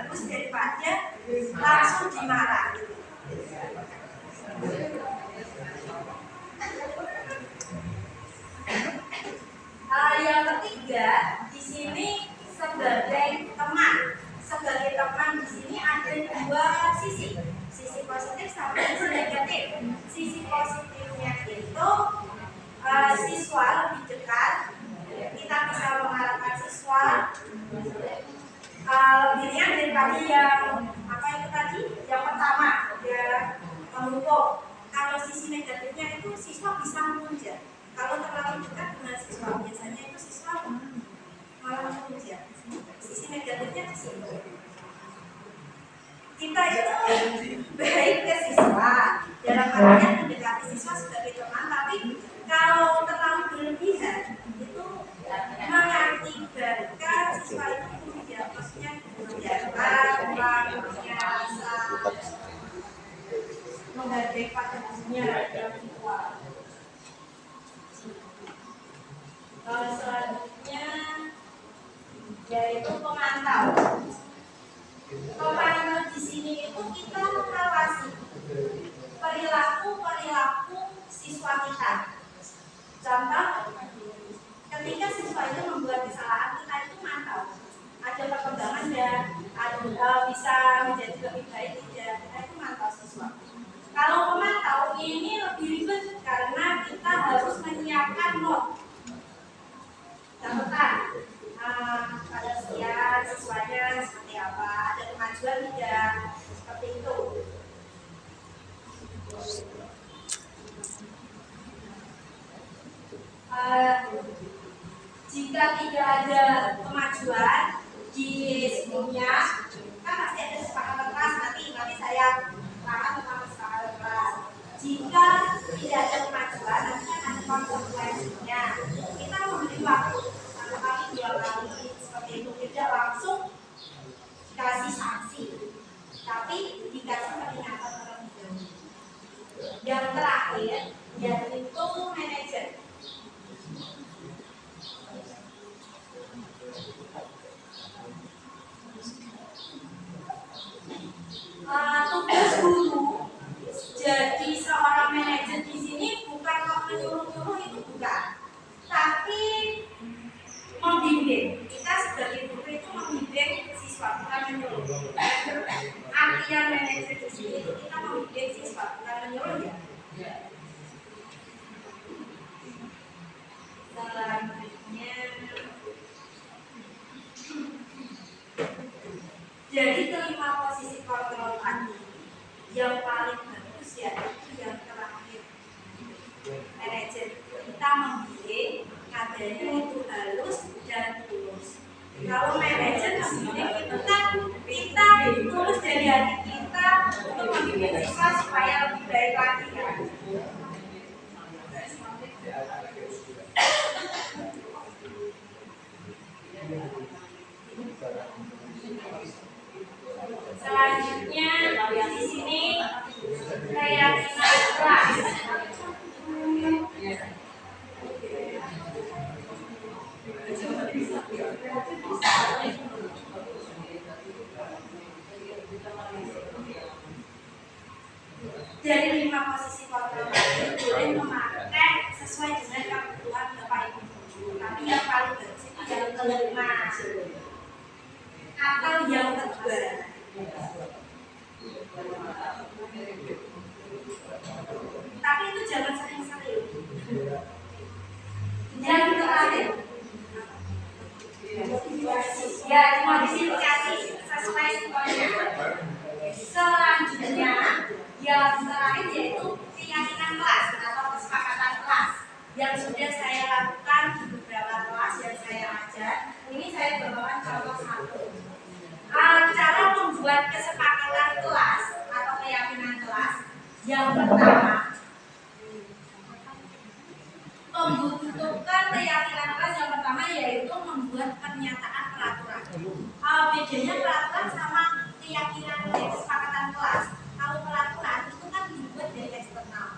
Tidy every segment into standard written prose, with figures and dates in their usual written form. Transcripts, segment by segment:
bagus daripada langsung dimarah. Yang ketiga, di sini sebagai teman di sini ada dua sisi positif sama sisi negatif. Sisi positifnya itu siswa lebih dekat, kita bisa mengharapkan siswa lebih ringan daripada yang itu tadi, yang pertama dia menumpuk. Kalau sisi negatifnya itu siswa bisa menunjuk. Kalau terlalu dekat dengan siswa, biasanya itu siswa malah menunjuk. Sisi negatifnya di sini. Kita itu baik ke siswa, dalam artian mendekati siswa sebagai teman, tapi kalau terlalu berlebihan itu mengakibatkan siswa itu maksudnya menghargai pada dirinya yang siswa. Selanjutnya yaitu pemantau. Pemantau di sini itu kita mengawasi perilaku siswa kita. Contoh, ketika siswa itu membuat kesalahan, kita itu mantau. Ada perkembangan dan bisa menjadi lebih baik tidak, kita itu mantau siswa. Kalau memantau ini lebih ribet karena kita harus menyiapkan not catatan pada usia siswanya seperti apa, ada kemajuan tidak, seperti itu. Jika tidak ada kemajuan di sebelumnya, kan pasti ada kesepakatan kelas, nanti saya rapat tentang kesepakatan kelas. Jika tidak ada kemajuan, nanti kan ada konsekuensinya. Kita memberi waktu 1 kali 2 kali seperti itu, tidak langsung dikasih sanksi, tapi dikasih peringatan terlebih dahulu. Yang terakhir yaitu manajer. Tugas guru jadi seorang manajer di sini bukan kok menyuruh-nyuruh, itu bukan, tapi membimbing. Kita sebagai guru itu membimbing siswa, bukan menyuruh. Artinya manajer di sini itu kita membimbing siswa, bukan menyuruh ya. Selanjutnya, jadi kelima posisi kontrol tadi, yang paling bagus yaitu yang terakhir, manajer. Kita membimbing, adanya itu halus dan tulus. Kalau manajer di sini kita tulus dari hati kita untuk membimbing siswa supaya lebih baik lagi kan. Selanjutnya di sini keyakinan kelas. Dari 5 posisi kontrol boleh memakai sesuai dengan kebutuhan Bapak Ibu. Tapi yang paling bagus itu yang kelima atau yang kedua. Tapi itu jangan sering-sering. Yang terakhir, ya dimodifikasi sesuai situasinya. Selanjutnya, yang terakhir yaitu keyakinan kelas atau kesepakatan kelas yang sudah saya lakukan di beberapa kelas yang saya ajar. Ini saya bawakan contoh satu. Cara membuat kesepakatan kelas atau keyakinan kelas yang pertama, membutuhkan keyakinan kelas yang pertama yaitu membuat pernyataan peraturan. Bedanya peraturan sama keyakinan kesepakatan kelas. Kalau peraturan itu kan dibuat dari eksternal.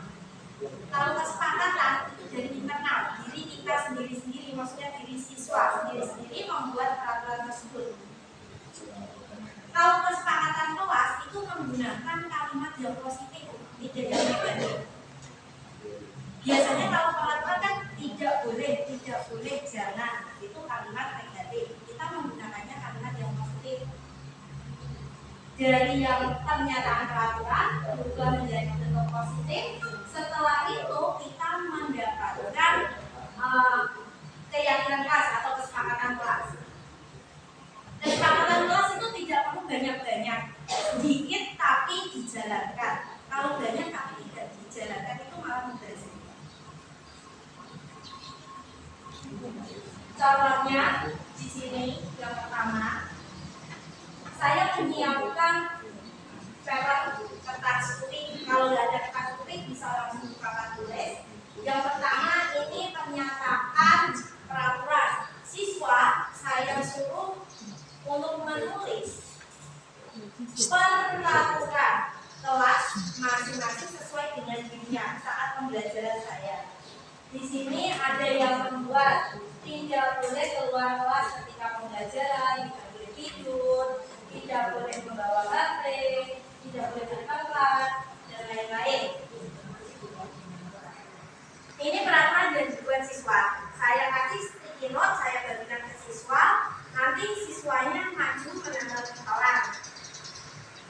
Kalau kesepakatan itu dari internal, diri kita sendiri-sendiri, maksudnya diri siswa sendiri-sendiri membuat peraturan tersebut. Kalau itu menggunakan kalimat yang positif, tidak yang negatif. Biasanya kalau peraturan kan tidak boleh, jangan, itu kalimat negatif. Kita menggunakannya kalimat yang positif. Dari yang pernyataan peraturan berubah menjadi bentuk positif. Setelah itu kita mendapatkan keyakinan kelas atau kesepakatan kelas. Kesepakatan kelas itu tidak perlu banyak-banyak, sedikit tapi dijalankan. Kalau banyak tapi tidak dijalankan itu malah mubazir. Contohnya di sini yang pertama, saya menyiapkan kertas putih. Kalau nggak ada kertas putih bisa langsung pakai tulis. Yang pertama ini pernyataan peraturan. Siswa saya suruh untuk menulis peraturan kelas masing-masing sesuai dengan dirinya saat pembelajaran saya. Di sini ada yang membuat tidak boleh keluar kelas ketika pembelajaran, tidak boleh tidur, tidak boleh membawa HP, tidak boleh bertempat, dan lain-lain. Ini peraturan yang dibuat siswa. Saya kasih sticky note, saya bagikan ke siswa. Nanti siswanya maju menambah kesalahan.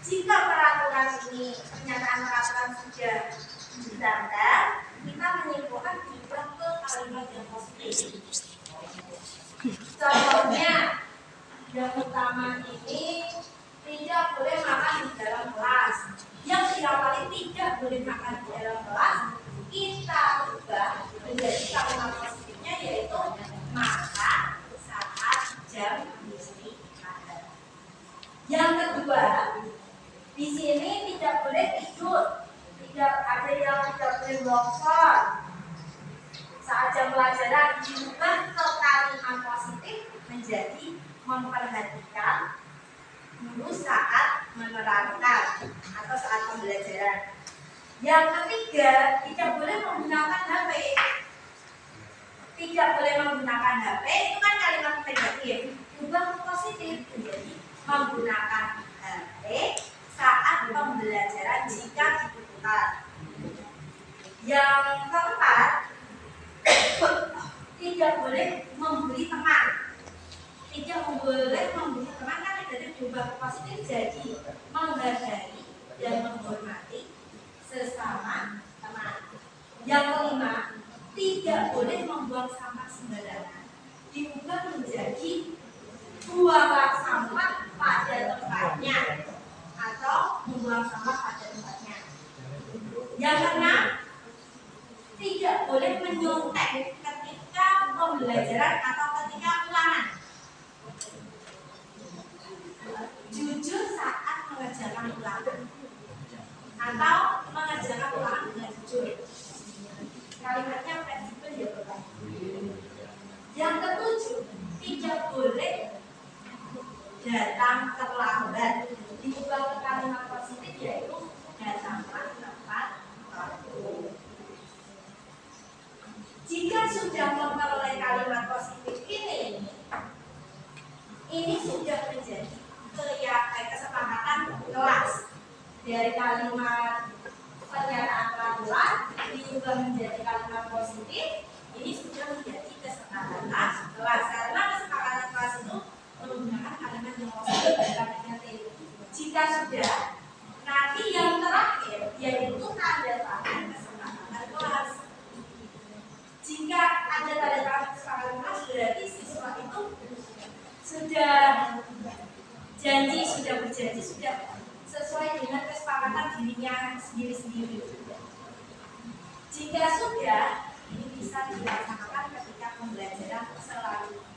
Jika peraturan ini, pernyataan peraturan sudah dilanggar, kita menyimpulkan diubah ke kalimat yang positif. Contohnya, yang utama ini tidak boleh makan di dalam kelas. Yang diawali tidak boleh makan di dalam kelas, kita ubah menjadi kalimat positifnya yaitu makan saat jam istirahat. Yang kedua, di sini tidak boleh tidur, tidak ada yang tidak boleh bongsor saat jam pelajaran. Diubah ke kalimat positif menjadi memperhatikan guru saat menerangkan atau saat pembelajaran. Yang ketiga, tidak boleh menggunakan HP. Tidak boleh menggunakan HP itu kan kalimat negatif. Diubah ke positif menjadi menggunakan HP saat pembelajaran jika dibutuhkan. Yang keempat, tidak boleh membuli teman. Tidak boleh membuli teman kan negatif, diubah ke positif jadi menghargai dan menghormati sesama teman. Yang kelima, tidak boleh membuang sampah sembarangan. Diubah menjadi buanglah sampah pada tempatnya atau membuang sampah pada tempatnya. Yang keenam, tidak boleh menyontek ketika pembelajaran atau ketika ulangan. Jujur saat mengerjakan ulangan atau mengerjakan ulangan dengan jujur. Kalimatnya fleksibel ya Bapak. Yang ketujuh, tidak boleh datang terlambat. Diubah ke kalimat positif yaitu datanglah tepat waktu. Jika sudah memperoleh kalimat positif ini sudah menjadi kesepakatan kelas. Dari kalimat pernyataan peraturan diubah menjadi kalimat positif, ini sudah menjadi kesepakatan kelas. Karena kesepakatan kelas itu menggunakan kalimat yang positif bukan negatif. Jika sudah, nanti yang terakhir yaitu tanda tangan kesepakatan kelas. Jika ada tanda tangan kesepakatan kelas, berarti siswa itu sudah berjanji, sudah sesuai dengan kesepakatan dirinya sendiri-sendiri. Jika sudah, ini bisa dilaksanakan ketika pembelajaran selanjutnya.